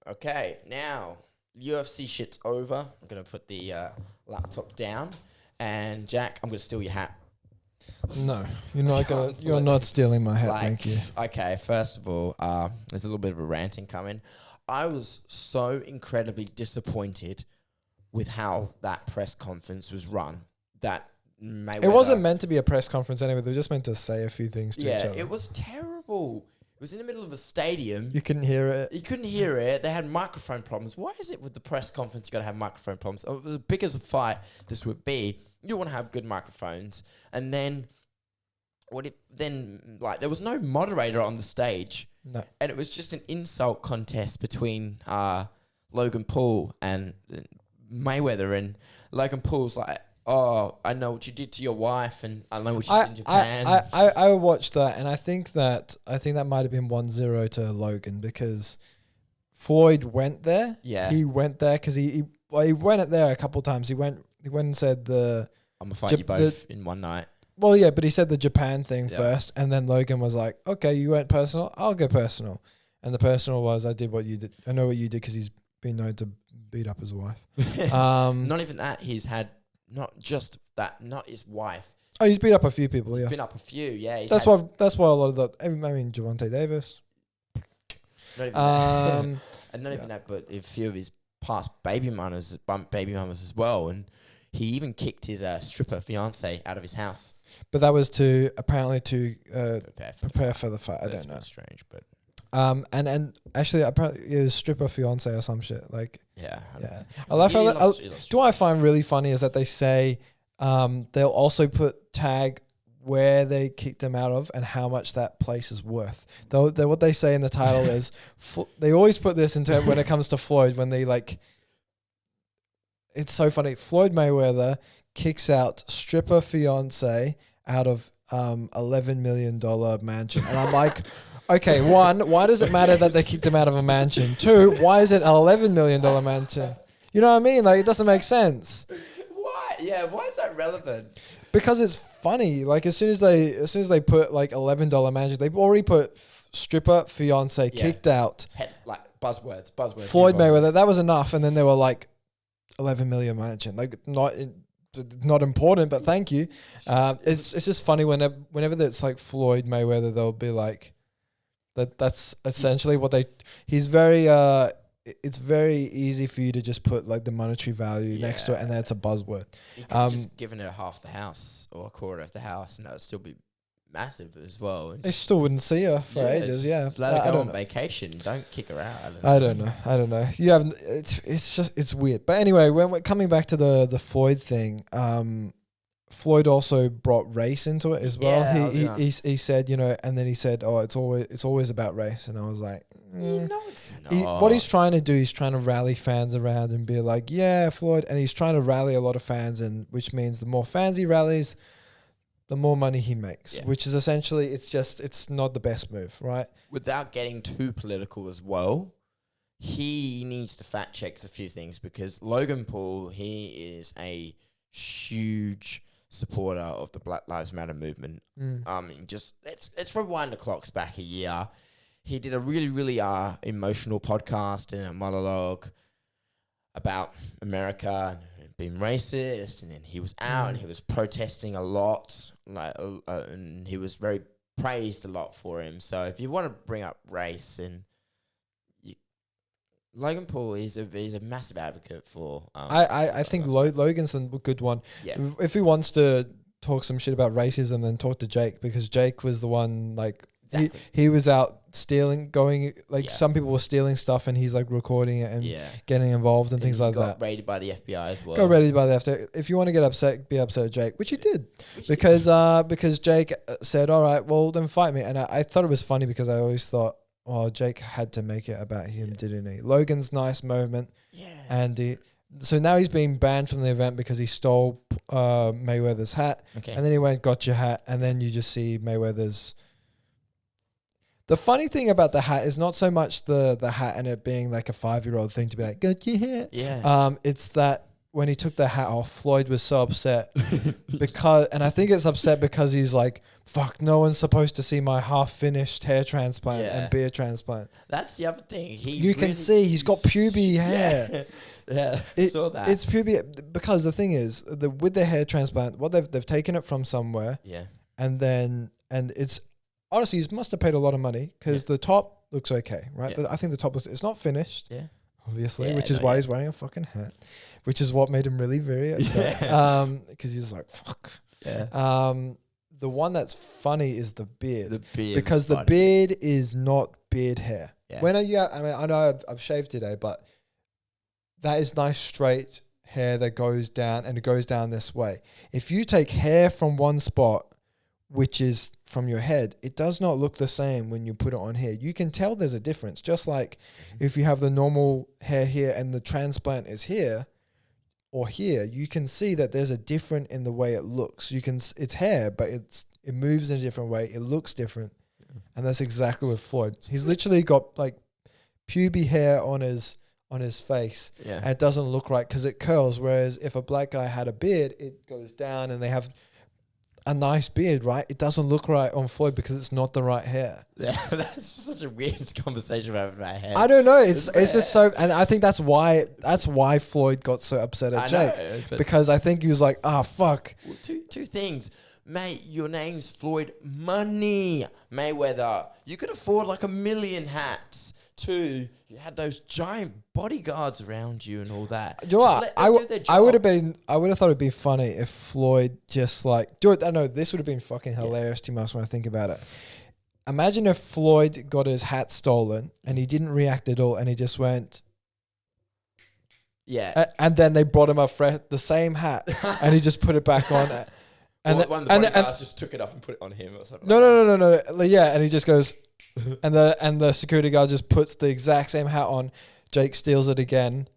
Okay, now UFC shit's over. I'm gonna put the laptop down, and Jack, I'm gonna steal your hat. No, you're not gonna. You're not stealing my hat. Like, Thank you. Okay, first of all, there's a little bit of a ranting coming. I was so incredibly disappointed with how that press conference was run. That Mayweather, It wasn't meant to be a press conference anyway. They were just meant to say a few things to each yeah, other. it was terrible. It was in the middle of a stadium. You couldn't hear it. You couldn't hear it. They had microphone problems. Why is it with the press conference you got to have microphone problems? Oh, as big as a fight this would be, you want to have good microphones. And then, there was no moderator on the stage. No. And it was just an insult contest between Logan Paul and Mayweather. And Logan Paul's like, oh, I know what you did to your wife, and I know what you did in Japan. I watched that, and I think that might have been 1-0 to Logan because Floyd went there. Yeah, he went there because he went it there a couple times. He went and said I'm gonna fight you both in one night. Well, yeah, but he said the Japan thing first, and then Logan was like, "Okay, you went personal. I'll go personal." And the personal was, "I did what you did. I know what you did because he's been known to beat up his wife." Not even that. He's had not just that, not his wife. Oh, he's beat up a few people. He's been up a few. Yeah, that's why a lot of the. I mean, Gervonta Davis. Not even that. And not even that, but a few of his past baby mamas as well, and he even kicked his stripper fiance out of his house. But that was apparently to prepare for the fight. I don't know. That's strange, but and actually apparently it was stripper fiance or some shit. Like yeah. I love how what I find really funny is that they say they'll also tag where they kicked him out of and how much that place is worth. Though what they say in the title is they always put this into when it comes to Floyd when they like. It's so funny. Floyd Mayweather kicks out stripper fiance out of $11 million mansion. And I'm like, okay, one, why does it matter that they kicked him out of a mansion? Two, why is it an $11 million mansion? You know what I mean? Like, it doesn't make sense. Why? Yeah, why is that relevant? Because it's funny. Like, as soon as they put like $11 mansion, they've already put stripper fiance kicked out. Like buzzwords. Floyd Mayweather, that was enough. And then they were like, 11 million mansion, like not important, but thank you. It's just funny whenever it's like Floyd Mayweather, they'll be like that's essentially what he's very it's very easy for you to just put like the monetary value next to it, and then it's a buzzword. You could just given it half the house or a quarter of the house, and that would still be massive as well. They still wouldn't see her for ages. Just let her go on vacation. Don't kick her out. I don't know. You haven't. It's weird. But anyway, when we're coming back to the Floyd thing, Floyd also brought race into it as well. Yeah, he said, and then he said, "Oh, it's always about race," and I was like, "No, it's not." What he's trying to do, he's trying to rally fans around and be like, "Yeah, Floyd," and he's trying to rally a lot of fans, and which means the more fans he rallies, the more money he makes, which is essentially, it's not the best move, right? Without getting too political as well, he needs to fact check a few things because Logan Paul, he is a huge supporter of the Black Lives Matter movement. Just let's rewind the clocks back a year. He did a really, really emotional podcast and a monologue about America and being racist, and then he was out and he was protesting a lot, and he was very praised a lot for him. So if you want to bring up race, and Logan Paul is a massive advocate for. I think Logan's a good one. Yeah. If he wants to talk some shit about racism, then talk to Jake, because Jake was the one like. Exactly. He was out stealing, some people were stealing stuff, and he's like recording it and getting involved and things like that. Got raided by the FBI as well. Got raided by the FBI. If you want to get upset, be upset at Jake, which he did, because Jake said, "All right, well then fight me." And I thought it was funny because I always thought, "Oh, Jake had to make it about him, didn't he?" Logan's nice moment, and so now he's being banned from the event because he stole Mayweather's hat, and then he went, "Got your hat," and then you just see Mayweather's. The funny thing about the hat is not so much the hat and it being like a 5-year-old thing to be like, "Got your hat." Yeah. It's that when he took the hat off, Floyd was so upset and I think it's upset because he's like, fuck, no one's supposed to see my half-finished hair transplant and beard transplant. That's the other thing. You can see he's got pubic hair. Yeah, saw that. It's pubic because the thing is, with the hair transplant, what they've taken it from somewhere. Yeah. And it's honestly, he must have paid a lot of money because the top looks okay, right? Yeah. I think the top it's not finished. Yeah. Obviously, which is why he's wearing a fucking hat, which is what made him really very upset. Because he was like, fuck. Yeah. The one that's funny is the beard. The beard. Because the beard is not beard hair. Yeah. When I know I've shaved today, but that is nice straight hair that goes down, and it goes down this way. If you take hair from one spot, which is from your head, it does not look the same when you put it on here. You can tell there's a difference. Just like if you have the normal hair here and the transplant is here or here, you can see that there's a difference in the way it looks. It's hair, but it moves in a different way. It looks different. And that's exactly with Floyd. He's literally got like pubic hair on his face, and it doesn't look right because it curls. Whereas if a black guy had a beard, it goes down and they have a nice beard, right? It doesn't look right on Floyd because it's not the right hair. Yeah, that's such a weird conversation about my hair. I don't know. It's just so, and I think that's why Floyd got so upset at Jake, because I think he was like, fuck. Well, two things. Mate, your name's Floyd Money Mayweather. You could afford like 1 million hats. 2, you had those giant bodyguards around you and all that. Do you know what? I would have thought it'd be funny if Floyd just like do it. I know this would have been fucking hilarious to me when I think about it. Imagine if Floyd got his hat stolen and he didn't react at all and he just went, and then they brought him the same hat and he just put it back on. And one of the bodyguards just took it up and put it on him or something. No. Yeah, and he just goes. And the security guard just puts the exact same hat on. Jake steals it again,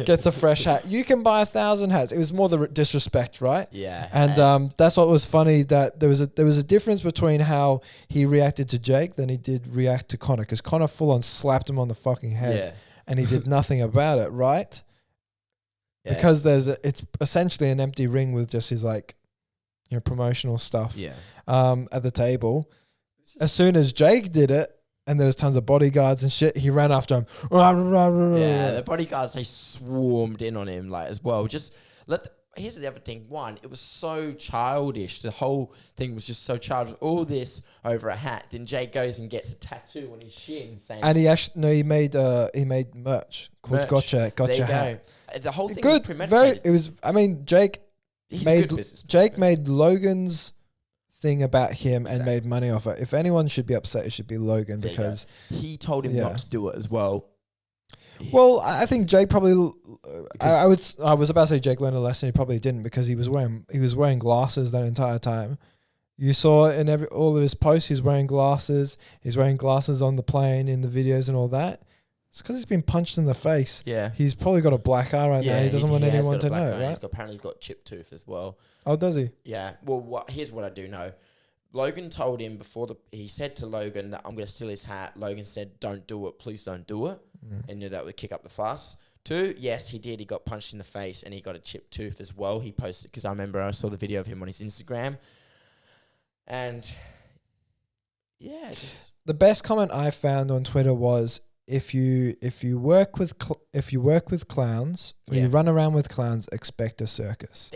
gets a fresh hat. You can buy 1,000 hats. It was more the disrespect, right? Yeah. And that's what was funny, that there was a difference between how he reacted to Jake than he did react to Connor, because Connor full on slapped him on the fucking head, and he did nothing about it, right? Yeah. Because it's essentially an empty ring with just his promotional stuff. Yeah. At the table. As soon as Jake did it, and there was tons of bodyguards and shit, he ran after him. Yeah, the bodyguards, they swarmed in on him as well. Here's the other thing. One, it was so childish. The whole thing was just so childish. All this over a hat. Then Jake goes and gets a tattoo on his shin saying... And he made merch called Gotcha Hat. The whole thing was premeditated. Jake made Logan's thing about him and made money off it. If anyone should be upset, it should be Logan, because he told him not to do it as well. Well, I think Jake probably. I was about to say Jake learned a lesson. He probably didn't, because he was wearing glasses that entire time. You saw in all of his posts, he's wearing glasses. He's wearing glasses on the plane, in the videos and all that. It's because he's been punched in the face. Yeah, he's probably got a black eye right now. He doesn't want anyone to know, right? Apparently he's got chipped tooth as well. Oh, does he? Yeah. Well, here's what I do know. Logan told him he said to Logan that I'm going to steal his hat. Logan said, "Don't do it. Please don't do it." And knew that would kick up the fuss. 2, yes, he did. He got punched in the face and he got a chipped tooth as well. He posted, because I remember I saw the video of him on his Instagram. And yeah, just the best comment I found on Twitter was, if you work with clowns, when you run around with clowns, expect a circus.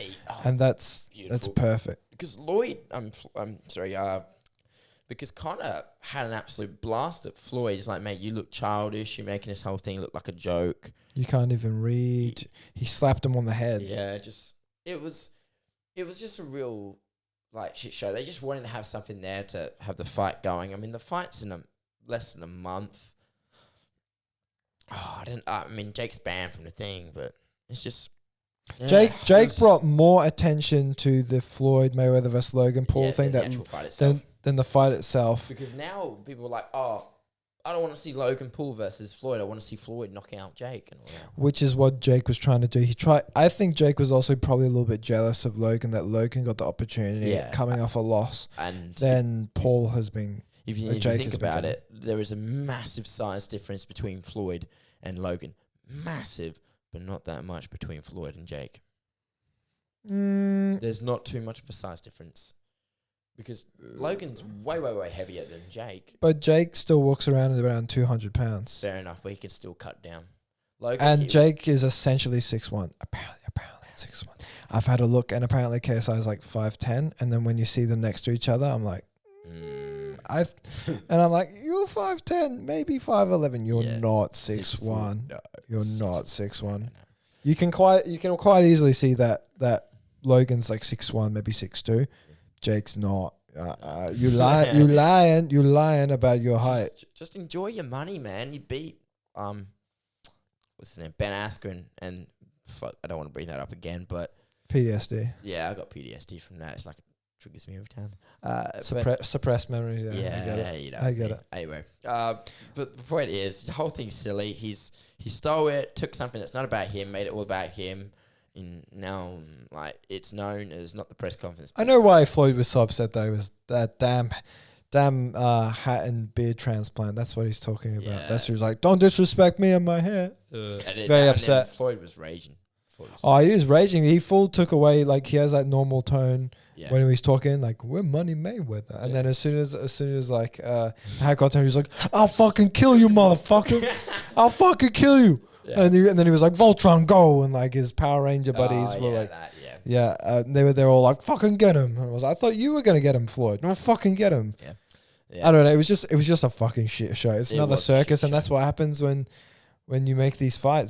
And that's perfect. Because because Connor had an absolute blast at Floyd. He's like, mate, you look childish. You're making this whole thing look like a joke. You can't even read. He slapped him on the head. Yeah, it was just a real shit show. They just wanted to have something there to have the fight going. I mean, the fight's in less than a month. Jake's banned from the thing, but it's just... Yeah, Jake brought more attention to the Floyd Mayweather vs. Logan Paul thing than the fight itself. Because now people are like, oh, I don't want to see Logan Paul versus Floyd. I want to see Floyd knocking out Jake and all that. Which is what Jake was trying to do. I think Jake was also probably a little bit jealous of Logan, that Logan got the opportunity coming off a loss. And then Paul has been... If you think about it, there is a massive size difference between Floyd and Logan. Massive. but not that much between Floyd and Jake. Mm, There's not too much of a size difference because Logan's way heavier than Jake. but Jake still walks around at around 200 pounds. Fair enough, but he can still cut down. Logan, And Jake is essentially 6'1". Apparently 6'1". I've had a look, and apparently KSI is like 5'10". And then when you see them next to each other, I'm like, and I'm like, you're 5'10", maybe 5'11". You're not 6'1". No, You're not 6'1". You can quite easily see that Logan's like 6'1", maybe 6'2". Jake's not. You lying about your height. Just enjoy your money, man. You beat what's his name, Ben Askren, and fuck, I don't want to bring that up again, but PTSD. yeah, I got PTSD from that. It's like it triggers me every time. Suppressed memories. Yeah, Yeah, I get it. you know, I get it. Anyway, but the point is, the whole thing's silly. He stole it, took something that's not about him, made it all about him, and now like it's known as not the press conference. I know why Floyd was so upset though. Was that damn hat and beard transplant? That's what he's talking about. Yeah. That's he's like, don't disrespect me and my hair. Very upset. Floyd was raging. Oh, he was raging. He full took away, like he has that normal tone when he was talking, like we're Money Mayweather. And then as soon as like hat got to him, he was like, I'll fucking kill you, motherfucker. I'll fucking kill you. Yeah. And then he was like, Voltron, go. And like his Power Ranger buddies were like, they're all like, fucking get him. And I thought you were gonna get him, Floyd. No, fucking get him. Yeah. I don't know. It was just a fucking shit show. It's another circus, and that's what happens when you make these fights.